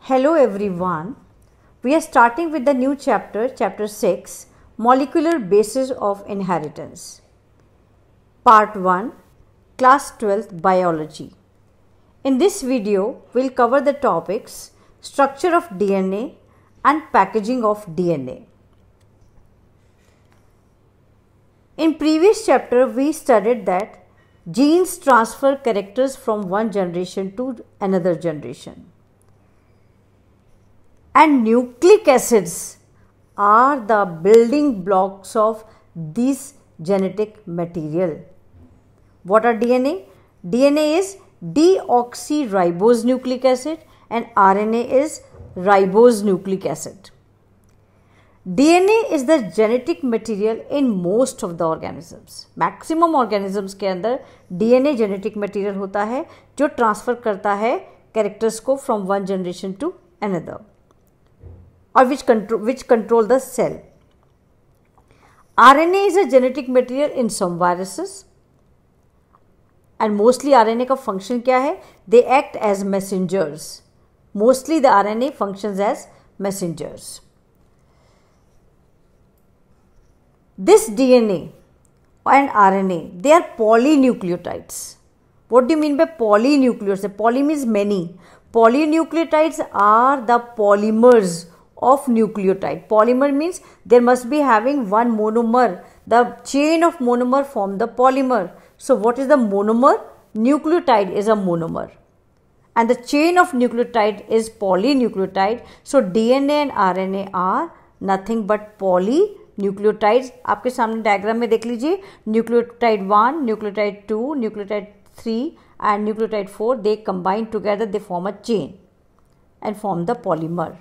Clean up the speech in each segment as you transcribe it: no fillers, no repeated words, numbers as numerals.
Hello everyone, we are starting with the new chapter, chapter 6, Molecular Basis of Inheritance. Part 1, Class 12th Biology. In this video, we'll cover the topics Structure of DNA and Packaging of DNA. In previous chapter, we studied that genes transfer characters from one generation to another generation. And nucleic acids are the building blocks of this genetic material. What are DNA? DNA is deoxyribose nucleic acid and RNA is ribose nucleic acid. DNA is the genetic material in most of the organisms. Maximum organisms के अंदर DNA genetic material होता है जो transfer करता है characters को from one generation to another. Or which control the cell. RNA is a genetic material in some viruses and mostly RNA का function क्या है? They act as messengers. Mostly the RNA functions as messengers. This DNA and RNA, they are polynucleotides. What do you mean by polynucleotides? Poly means many. Polynucleotides are the polymers of nucleotide. Polymer means there must be having one monomer. The chain of monomer form the polymer. So what is the monomer? Nucleotide is a monomer. And the chain of nucleotide is polynucleotide. So DNA and RNA are nothing but polynucleotides. आपके सामने diagram में देख लीजिए nucleotide 1, nucleotide 2, nucleotide 3 and nucleotide 4. They combine together, they form a chain and form the polymer.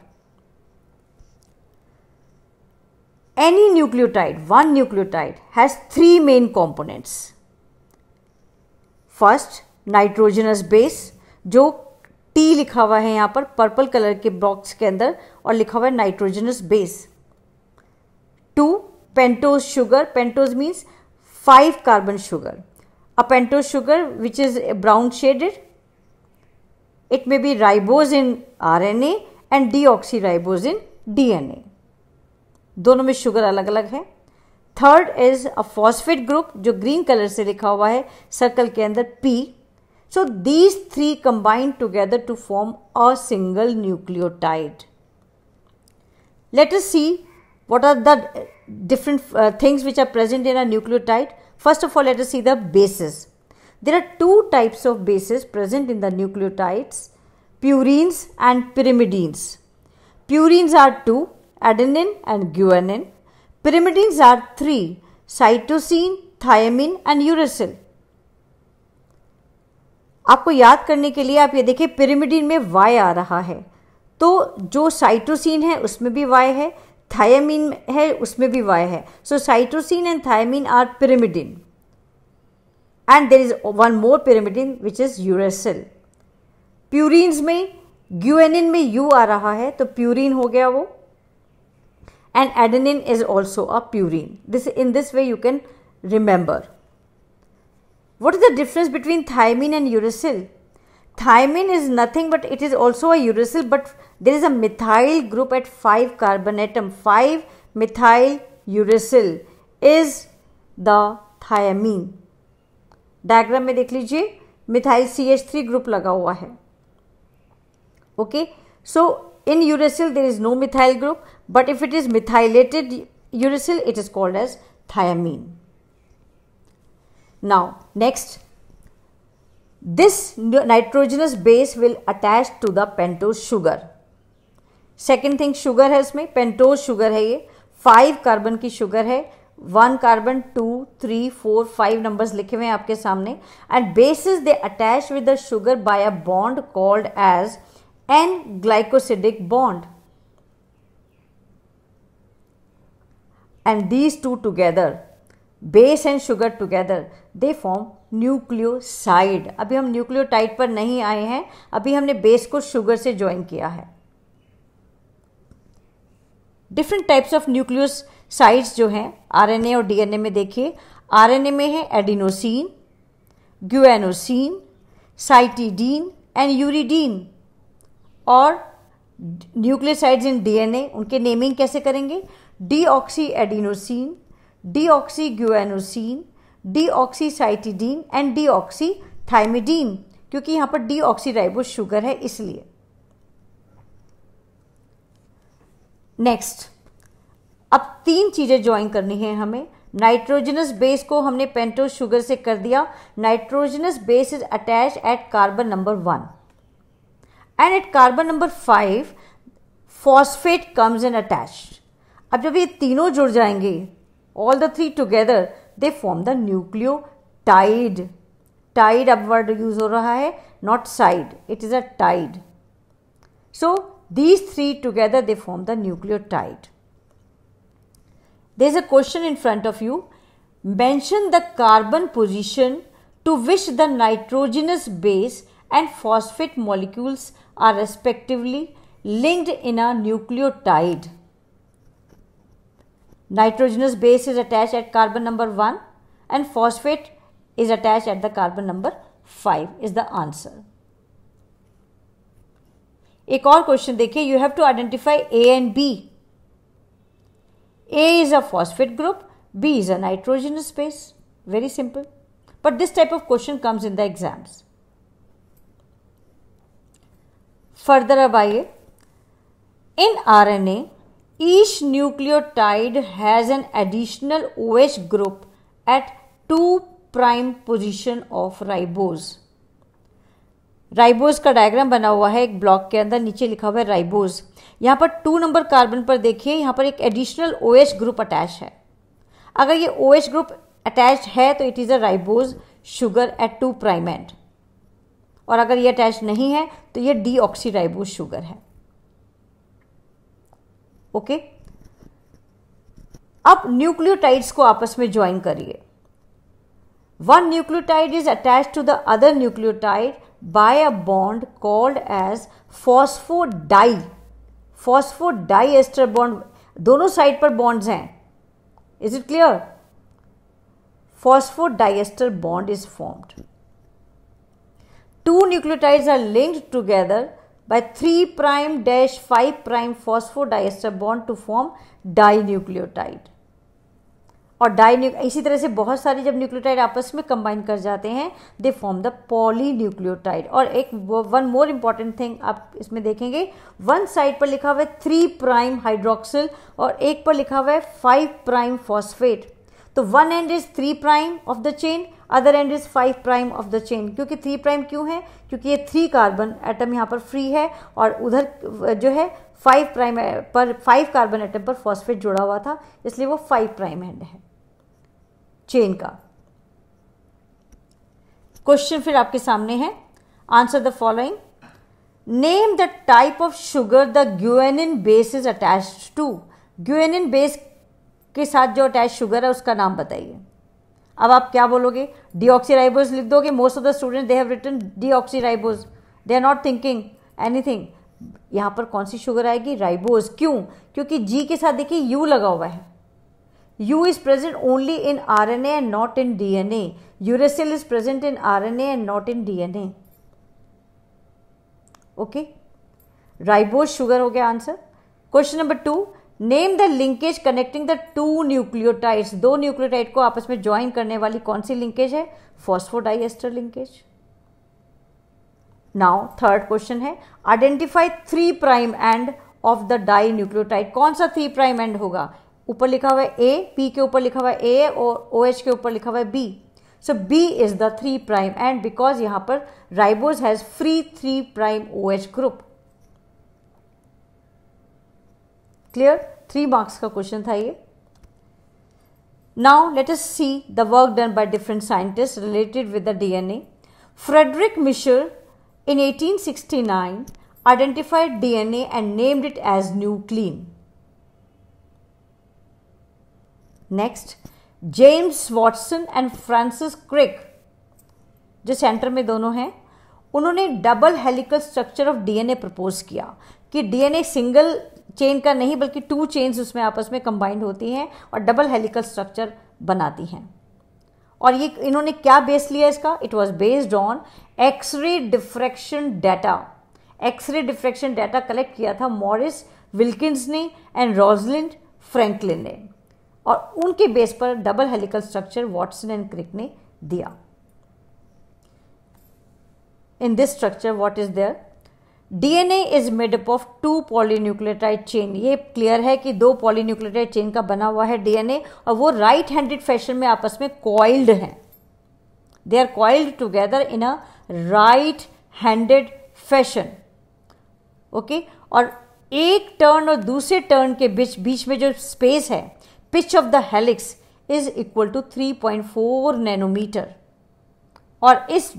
Any nucleotide, one nucleotide has three main components. First, nitrogenous base, जो T लिखा हुआ है यहाँ पर पर्पल कलर के बॉक्स के अंदर और लिखा हुआ है nitrogenous base. 2, pentose sugar. Pentose means 5 carbon sugar. A pentose sugar which is brown shaded. It may be ribose in RNA and deoxyribose in DNA. दोनों में शुगर अलग अलग है. Third is a phosphate group जो green colour से लिखा हुआ है सर्कल के अंदर P. So these three combine together to form a single nucleotide. Let us see what are the different things which are present in a nucleotide. First of all let us see the bases. There are two types of bases present in the nucleotides, purines and pyrimidines. Purines are 2, adenine and guanine. Pyrimidines are 3, cytosine, thiamine and uracil. आपको याद करने के लिए आप ये देखिए pyrimidine में Y आ रहा है तो जो cytosine है उसमें भी Y है, thiamine है उसमें भी Y है. So cytosine and thiamine are pyrimidine and there is one more pyrimidine which is uracil. Purines में guanine में U आ रहा है तो purine हो गया वो. And adenine is also a purine. In this way you can remember. What is the difference between thiamine and uracil? Thiamine is nothing but it is also a uracil, but there is a methyl group at 5 carbon atom. 5 methyl uracil is the thiamine. Diagram में देख लीजिए methyl CH3 group लगा हुआ है. Okay, so in uracil there is no methyl group, but if it is methylated uracil it is called as thiamine. Now next, this nitrogenous base will attach to the pentose sugar. Second thing, sugar है इसमें, pentose sugar है ये, 5 carbon की sugar है. 1 carbon 2, 3, 4, 5 numbers लिखे हुए हैं आपके सामने. And bases they attach with the sugar by a bond called as N-glycosidic bond. And these two together, base and sugar together, they form nucleoside. अभी हम न्यूक्लियोटाइड पर नहीं आए हैं, अभी हमने बेस को शुगर से ज्वाइन किया है. डिफरेंट टाइप्स ऑफ न्यूक्लियोसाइड्स जो हैं आरएनए और डीएनए में देखिए. आरएनए में है एडिनोसिन, ग्यूएनोसिन, साइटिडीन एंड यूरिडीन. और न्यूक्लियोसाइड्स इन डीएनए, उनके नेमिंग कैसे करेंगे? डीऑक्सी एडिनोसिन, डीऑक्सी ग्यूएनोसिन, डीऑक्सीसाइटिडीन एंड डीऑक्सीथाइमिडीन, क्योंकि यहां पर डीऑक्सीराइबोज शुगर है इसलिए। नेक्स्ट, अब 3 चीजें ज्वाइन करनी है हमें। नाइट्रोजनस बेस को हमने पेंटोज शुगर से कर दिया। Nitrogenous base is attach at carbon number 1 and at carbon number 5 phosphate comes in attached. अब जब ये तीनों जुड़ जाएंगे, all the 3 together, they form the nucleotide. Tide अब वर्ड यूज हो रहा है, not side, it is a tide. So these 3 together they form the nucleotide. There is a question in front of you. Mention the carbon position to which the nitrogenous base and phosphate molecules are respectively linked in a nucleotide. Nitrogenous base is attached at carbon number 1 and phosphate is attached at the carbon number 5 is the answer. एक और question देखिए, you have to identify A and B. A is a phosphate group, B is a nitrogenous base. Very simple, but this type of question comes in the exams. Further अब आइए, in RNA each nucleotide has an additional OH group at 2' position of ribose. Ribose का diagram बना हुआ है एक block के अंदर, नीचे लिखा हुआ है राइबोज। यहां पर 2 नंबर कार्बन पर देखिए, यहां पर एक एडिशनल OH ग्रुप अटैच है। अगर ये OH ग्रुप अटैच है तो it is a ribose sugar at 2' end, और अगर ये अटैच नहीं है तो ये डीऑक्सीराइबोज शुगर है। ओके, अब न्यूक्लियोटाइड्स को आपस में ज्वाइन करिए। One nucleotide is attached to the other nucleotide by a bond called as phosphodi. Phosphodiester bond, दोनों साइड पर बॉन्ड्स हैं। Is it clear? Phosphodiester bond is formed. 2 nucleotides are linked together by 3'-5' phosphodiester bond to form dinucleotide. और इसी तरह से बहुत सारी जब न्यूक्लियोटाइड आपस में कंबाइन कर जाते हैं, दे फॉर्म द पॉलीन्यूक्लियोटाइड। और एक वन मोर इंपॉर्टेंट थिंग आप इसमें देखेंगे, वन साइड पर लिखा हुआ है 3' हाइड्रोक्सिल और एक पर लिखा हुआ है 5' फॉस्फेट। तो one and is 3' of the chain, other and is 5' of the chain. क्योंकि 3' क्यों है? क्योंकि ये 3 कार्बन एटम यहाँ पर फ्री है और उधर जो है 5' पर 5 कार्बन एटम पर फॉस्फेट जुड़ा हुआ था, इसलिए वो 5' एंड है चेन का। क्वेश्चन फिर आपके सामने है, answer the following. Name the type of sugar the guanine base is attached to. Guanine base के साथ जो अटैच शुगर है उसका नाम बताइए। अब आप क्या बोलोगे? डीऑक्सीराइबोज लिख दोगे। Most of the student they have written deoxyribose, they are not thinking anything. यहां पर कौन सी शुगर आएगी? राइबोज। क्यों? क्योंकि जी के साथ देखिए यू लगा हुआ है। U is present only in RNA and not in DNA. Uracil is present in RNA and not in DNA. Okay. Ribose sugar हो गया answer. Question number 2, name the linkage connecting the 2 nucleotides. 2 nucleotide को आपस में join करने वाली कौन सी linkage है? Phosphodiester linkage. Now third question है, identify 3' end of the dinucleotide. कौन सा 3' एंड होगा? ऊपर लिखा हुआ है ए, पी के ऊपर लिखा हुआ है ए और OH के ऊपर लिखा हुआ है B. So B is the 3' end because यहां पर ribose has free 3' OH group. Clear? 3 marks का क्वेश्चन था ये। Now let us see the work done by different scientist related with the DNA. Frederick Michel in 1869 identified DNA and named it as nuclein. Next, James Watson and Francis Crick, जो centre में दोनों हैं, उन्होंने double helical structure of DNA propose किया कि DNA single chain का नहीं बल्कि 2 चेन्स उसमें आपस में कंबाइंड होती हैं और डबल हेलिकल स्ट्रक्चर बनाती हैं। और ये इन्होंने क्या बेस लिया इसका? It was based on X-ray diffraction data. X-ray diffraction data collect किया था मॉरिस विल्किंस ने एंड रोजलिंड फ्रैंकलिन ने, और उनके बेस पर double helical structure Watson and Crick ने दिया। In this structure what is there? DNA is made up of 2 polynucleotide chain. ये क्लियर है कि 2 पॉलीन्यूक्लियोटाइड चेन का बना हुआ है डीएनए, और वो राइट हैंडेड फैशन में आपस में कॉइल्ड हैं। They are coiled together in a right handed fashion. Okay, और एक टर्न और दूसरे टर्न के बीच में जो स्पेस है, pitch of the helix is equal to 3.4 nanometre, और इस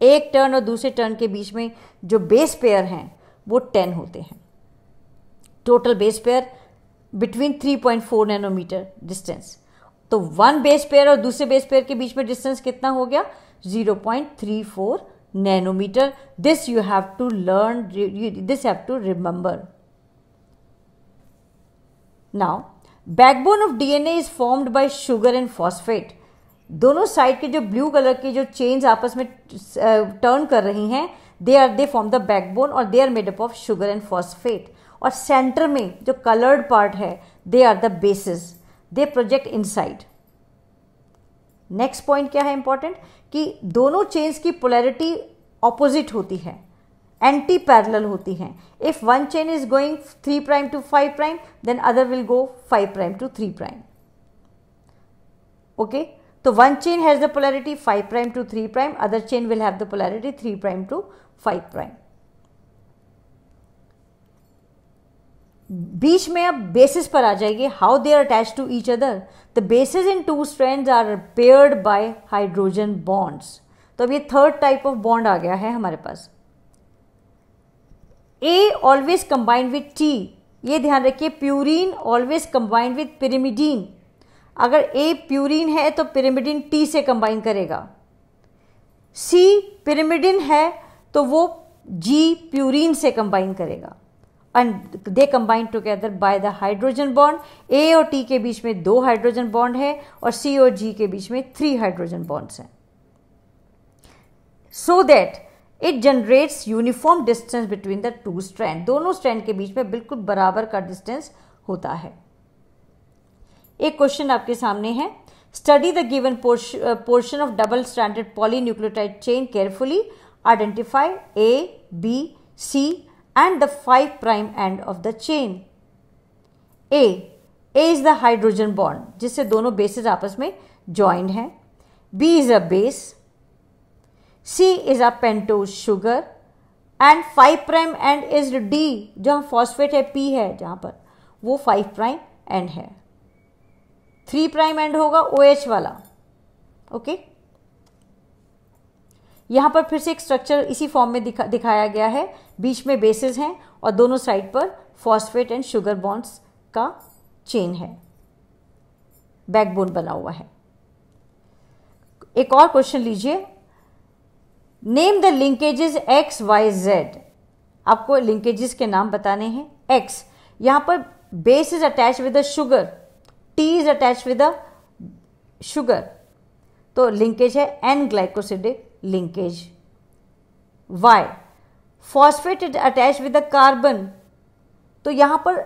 एक टर्न और दूसरे टर्न के बीच में जो बेस पेयर हैं वो 10 होते हैं। Total base pair between 3.4 nanometre distance. तो 1 बेस पेयर और दूसरे बेस पेयर के बीच में डिस्टेंस कितना हो गया? 0.34 nanometre. This you have to learn, this have to remember. Now backbone of DNA is formed by sugar and phosphate. दोनों side के जो ब्लू कलर की जो चेन्स आपस में टर्न कर रही हैं, दे फॉर्म द बैकबोन, और they are made up of sugar and phosphate. और सेंटर में जो कलर्ड पार्ट है, they are the basis, they project inside. Next point क्या है इंपॉर्टेंट, कि दोनों चेन्स की पोलैरिटी ऑपोजिट होती है, एंटी पैरेलल होती हैं। If one chain is going 3 prime to 5 prime, then other will go 5 prime to 3 prime. Okay, so one chain has the polarity 5 prime to 3 prime, other chain will have the polarity 3 prime to 5 prime. बीच में अब basis पर आ जाएगी, how they are attach to each other. The basis in 2 strands are paired by hydrogen bonds. तो अब ये third type of bond आ गया है हमारे पास। A always combined with T, ये ध्यान रखिए, purine always combined with pyrimidine. अगर ए प्यूरीन है तो पिरिमिडिन टी से कंबाइन करेगा। सी पिरिमिडिन है तो वो जी प्यूरीन से कंबाइन करेगा, and they combine together by the hydrogen bond. A और टी के बीच में 2 हाइड्रोजन बॉन्ड है, और सी और जी के बीच में 3 हाइड्रोजन बॉन्ड्स हैं, so that it generates uniform distance between the 2 strand. दोनों स्ट्रैंड के बीच में बिल्कुल बराबर का डिस्टेंस होता है। एक क्वेश्चन आपके सामने है, study the given portion of double stranded polynucleotide chain carefully, identify A, B, C and the 5 prime end of the chain. A is the hydrogen bond जिससे दोनों बेसेस आपस में ज्वाइंड हैं। B is a base, C is a pentose sugar, and 5 prime end is D, जहां phosphate है, P है जहां पर, वो 5 प्राइम एंड है। 3 प्राइम एंड होगा OH वाला। ओके, यहां पर फिर से एक स्ट्रक्चर इसी फॉर्म में दिखाया गया है। बीच में बेसिस हैं और दोनों साइड पर फॉस्फेट एंड शुगर बॉन्ड्स का चेन है, बैकबोन बना हुआ है। एक और क्वेश्चन लीजिए, name the linkages X, Y, Z। आपको लिंकेजेस के नाम बताने हैं। X, यहां पर base is attach with the sugar, T is attached with the sugar, तो लिंकेज है N glycosidic linkage. Y, phosphate is attach with the carbon, तो यहां पर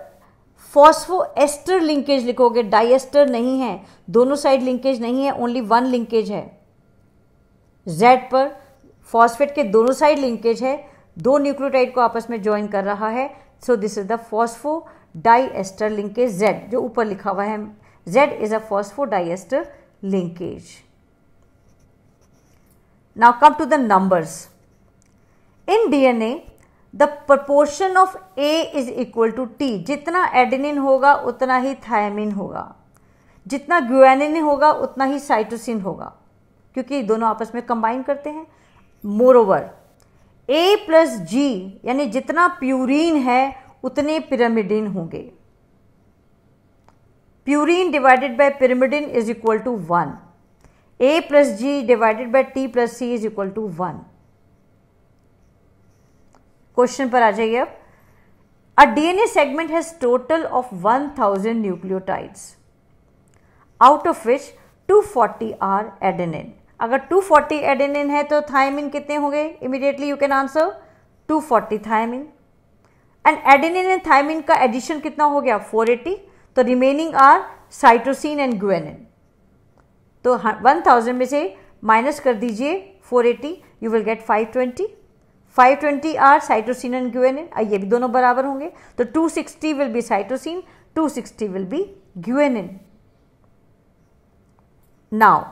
फॉस्फो एस्टर लिंकेज लिखोगे, डाइएस्टर नहीं है, दोनों साइड लिंकेज नहीं है, ओनली 1 लिंकेज है। Z पर फॉस्फेट के दोनों साइड लिंकेज है, 2 न्यूक्लियोटाइड को आपस में ज्वाइन कर रहा है, so this is the phospho diester linkage Z, जो ऊपर लिखा हुआ है Z is a phosphodiester linkage. Now come to the numbers. In DNA, the proportion of A is equal to T. जितना एडेनिन होगा उतना ही थायमिन होगा, जितना ग्वानिन होगा उतना ही साइटोसिन होगा, क्योंकि दोनों आपस में कंबाइन करते हैं। मोरोवर A प्लस G, यानी जितना प्यूरीन है उतने पिरामिडिन होंगे। Purine divided by pyrimidine is equal to 1. A plus G divided by T plus C is equal to 1. Question पर आ जाइए अब। A DNA segment has total of 1000 nucleotides, out of which 240 are adenine. अगर 240 adenine है तो thiamine कितने होंगे? Immediately you can answer 240 thymine, and adenine and thymine का addition कितना हो गया 480, तो remaining are cytosine and guanine. तो 1000 में से माइनस कर दीजिए 480, you will get 520। 520 are cytosine and guanine, ये भी दोनों बराबर होंगे, तो 260 will be cytosine, 260 will be guanine. Now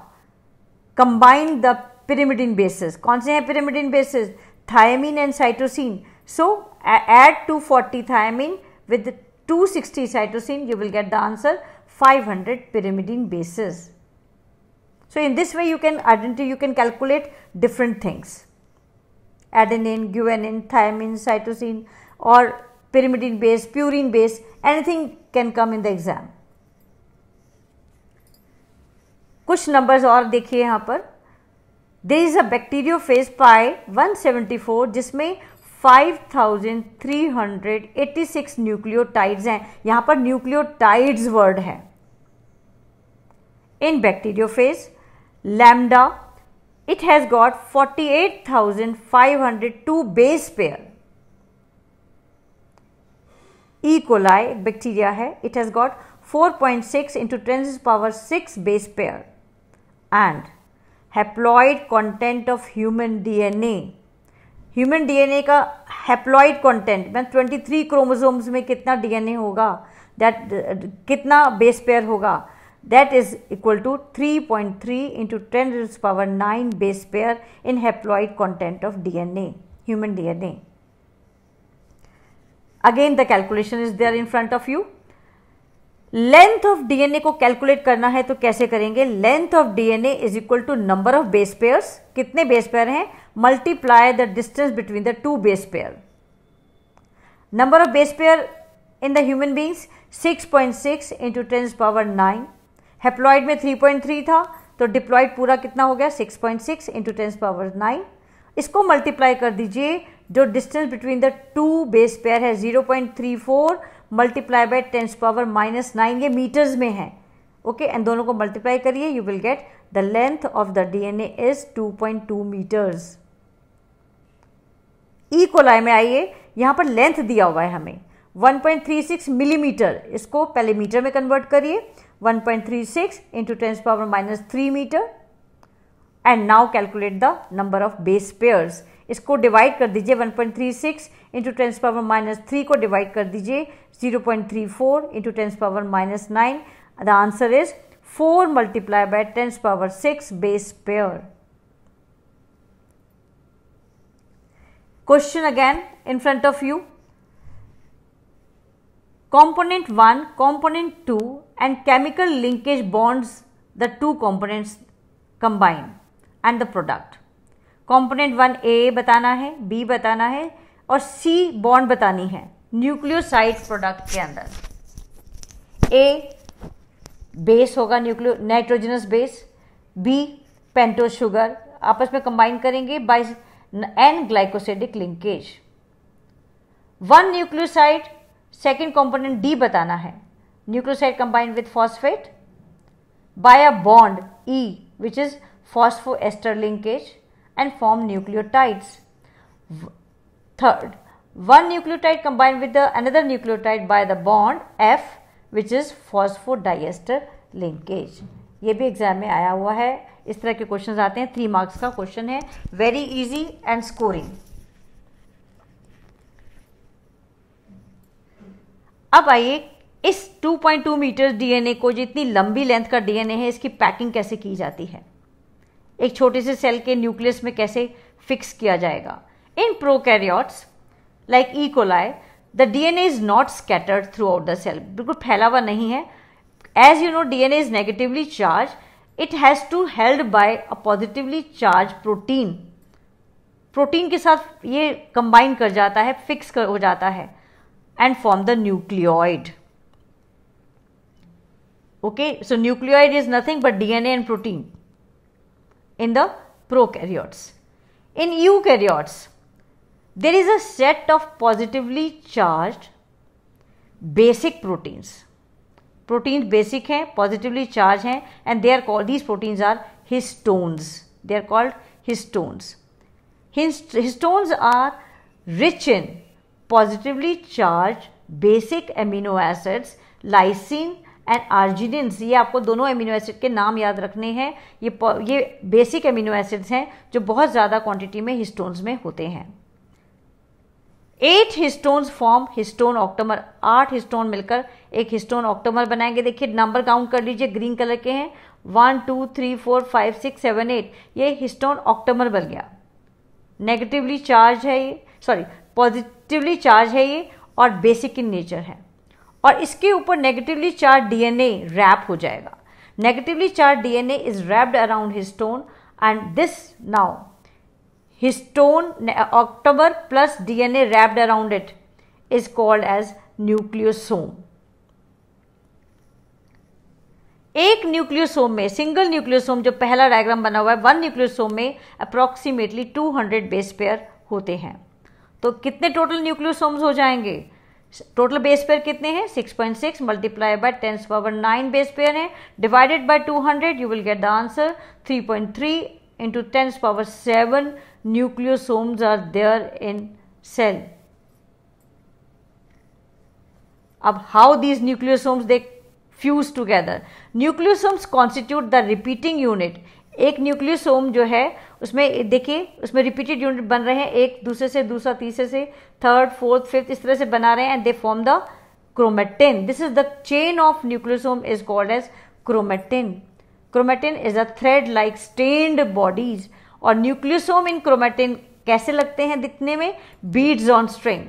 combine the pyrimidine bases. कौन से हैं pyrimidine bases? Thiamine and cytosine. So add 240 thiamine with 260 cytosine, you will get the answer 500 pyrimidine bases. So in this way you can calculate different things. Adenine, guanine, thiamine, cytosine or pyrimidine base, purine base, anything can come in the exam. कुछ numbers और देखिए यहाँ पर। There is a bacteriophage pi 174 जिसमें 5386 nucleotides हैं। यहाँ पर nucleotides word है। In bacteriophage, lambda, it has got 48,502 base pair. E. coli bacteria है, it has got 4.6 into 10⁶ base pair. And haploid content of human DNA, human DNA का haploid content में 23 chromosomes में कितना DNA होगा, that कितना base pair होगा, that is equal to 3.3 into 10⁹ base pair in haploid content of DNA, human DNA. Again the calculation is there in front of you. Length of DNA को calculate करना है तो कैसे करेंगे? Length of DNA is equal to number of base pairs, कितने base pair हैं, multiply the distance between the two base pair. Number of base pair in the human beings 6.6 into 10⁹ haploid में 3.3 था, तो डिप्लॉइड पूरा कितना हो गया 6.6 into 10⁹। इसको मल्टीप्लाई कर दीजिए, जो distance between the two base pair है 0.34 मल्टीप्लाई बाय 10⁻⁻⁹, ये मीटर्स में है। ओके, एंड दोनों को मल्टीप्लाई करिए, you will get the length of the DNA is 2.2 metres. E coli में आइए, यहां पर लेंथ दिया हुआ है हमें 1.36 मिलीमीटर, इसको पहले मीटर में कन्वर्ट करिए, 1.36 into 10⁻³ metre. And now calculate the number of base pairs, इसको डिवाइड कर दीजिए, 1.36 इंटू 10⁻³ को डिवाइड कर दीजिए 0.34 into 10⁻⁹, the answer is 4 multiply by 10⁶ base pair. Question again in front of you. Component 1, component 2 and chemical linkage bonds the two components combine and the product. Component 1 A बताना है, B बताना है और C bond बतानी है nucleoside product के अंदर। A base होगा nitrogenous base, B pentose sugar, आपस में कंबाइन करेंगे by N glycosidic linkage. One nucleoside second component D बताना है, nucleoside combined with phosphate by a bond E which is phosphoester linkage and form nucleotides. Third, one nucleotide combined with another nucleotide by the bond F which is phosphodiester linkage. ये भी exam में आया हुआ है, इस तरह के questions आते हैं, 3 मार्क्स का क्वेश्चन है, वेरी इजी एंड स्कोरिंग। अब आइए इस 2.2 मीटर डीएनए को, जितनी लंबी लेंथ का डीएनए है, इसकी पैकिंग कैसे की जाती है, एक छोटे से सेल के न्यूक्लियस में कैसे फिक्स किया जाएगा। In prokaryotes like E coli the DNA is not scattered throughout the cell, बिल्कुल फैला हुआ नहीं है। As you know DNA is negatively charge, it has to held by a positively charge protein, protein के साथ ये combine कर जाता है, फिक्स हो जाता है and form the nucleoid. Okay, so nucleoid is nothing but DNA and protein in the prokaryotes. In eukaryotes, there is a set of positively charged basic proteins. Proteins basic हैं, positively charged हैं, and they are called, these proteins are histones. They are called histones. Histones are rich in positively charged basic amino acids lysine and arginines. ये आपको दोनों amino acid के नाम याद रखने हैं। ये बेसिक एमिनो एसिड्स हैं जो बहुत ज़्यादा क्वांटिटी में हिस्टोन्स में होते हैं। 8 histones form histone octamer. 8 histone मिलकर एक हिस्टोन ऑक्टोमर बनाएंगे। देखिए नंबर काउंट कर लीजिए, ग्रीन कलर के हैं 1 2 3 4 5 6 7 8। ये हिस्टोन ऑक्टोमर बन गया। नेगेटिवली चार्ज है ये, सॉरी पॉजिटिवली चार्ज है ये और बेसिक इन नेचर है। और इसके ऊपर नेगेटिवली चार्ज डीएनए रैप हो जाएगा। Negatively charge DNA is wrapped around histone and this now histone octomer plus DNA wrapped around it is called as nucleosome. एक न्यूक्लियोसोम में, सिंगल न्यूक्लियोसोम जो पहला डायग्राम बना हुआ है, 1 न्यूक्लियोसोम में अप्रोक्सीमेटली 200 बेस पेयर होते हैं। तो कितने टोटल न्यूक्लियोसोम्स हो जाएंगे? टोटल बेस पेयर कितने हैं? 6.6 मल्टीप्लाई बाय 10⁻⁹ बेस पेयर है, divided by 200 you will get the answer 3.3 into 10⁻⁷ nucleosomes are there in cell. अब how these nucleosomes they fuse together? Nucleosomes constitute the repeating unit. एक nucleosome जो है उसमें देखिए, उसमें रिपीटेड यूनिट बन रहे हैं, एक दूसरे से दूसरा, तीसरे से थर्ड, फोर्थ, फिफ्थ, इस तरह से बना रहे हैं and they form the chromatin. This is the chain of nucleosome is called as chromatin. Chromatin is a thread like stained bodies. और न्यूक्लियोसोम इन क्रोमेटिन कैसे लगते हैं दिखने में? Beads on string.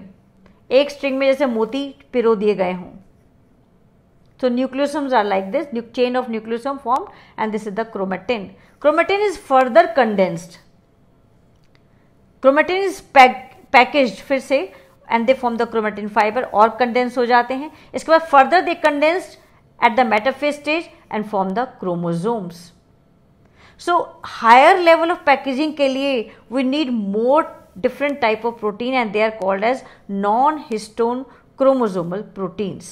एक स्ट्रिंग में जैसे मोती पिरो दिए गए हों। So nucleosomes are like this, chain of nucleosome formed, and this is the chromatin. Chromatin is further condensed. Chromatin is packaged फिर से and they form the chromatin fiber और condense हो जाते हैं। इसके बाद further they condensed at the metaphase stage and form the chromosomes. So higher level of packaging के लिए we need more different type of protein and they are called as non-histone chromosomal proteins.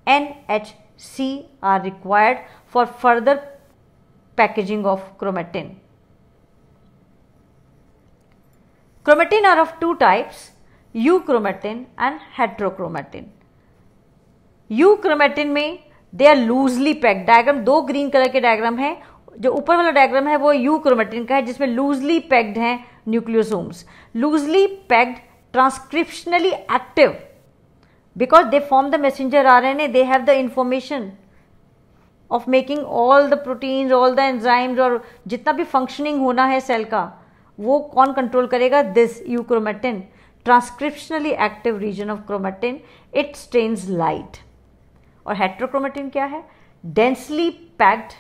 NHC are required for further packaging of chromatin. Chromatin are of two types, euchromatin and heterochromatin. Euchromatin में they are loosely packed. Diagram दो green colour के diagram है। जो ऊपर वाला diagram है वो euchromatin का है जिसमें लूजली पैक्ड हैं nucleosomes. Loosely packed, transcriptionally active because they form the messenger RNA, they have the information of making all the proteins, all the enzymes और जितना भी functioning होना है सेल का वो कौन कंट्रोल करेगा? This euchromatin. Transcriptionally active region of chromatin, it stains light. और हेट्रोक्रोमेटिन क्या है? Densely packed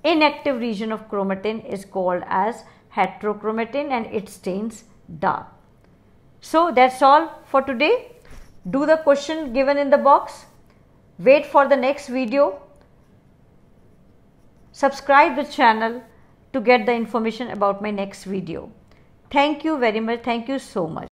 inactive region of chromatin is called as heterochromatin and it stains dark. So that's all for today. Do the question given in the box. Wait for the next video. Subscribe the channel to get the information about my next video. Thank you very much. Thank you so much.